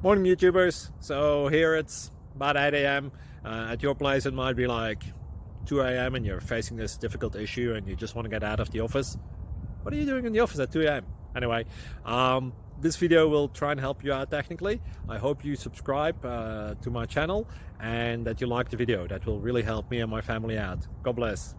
Morning, YouTubers. So here it's about 8 a.m. At your place, it might be like 2 a.m. and you're facing this difficult issue and you just want to get out of the office. What are you doing in the office at 2 a.m.? Anyway, this video will try and help you out technically. I hope you subscribe to my channel and that you like the video. That will really help me and my family out. God bless.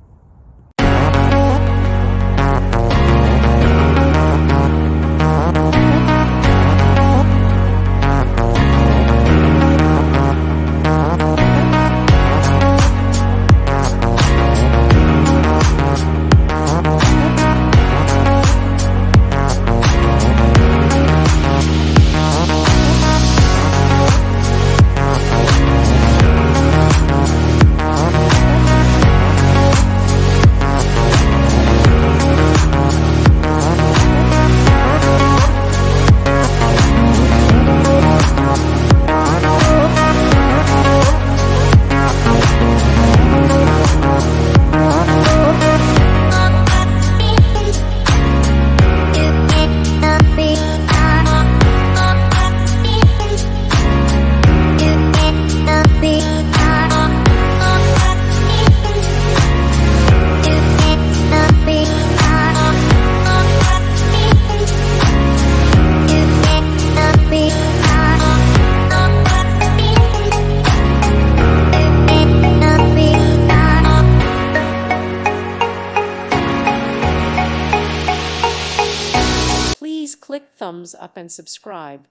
Please click thumbs up and subscribe.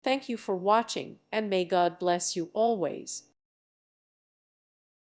Thank you for watching, and may God bless you always.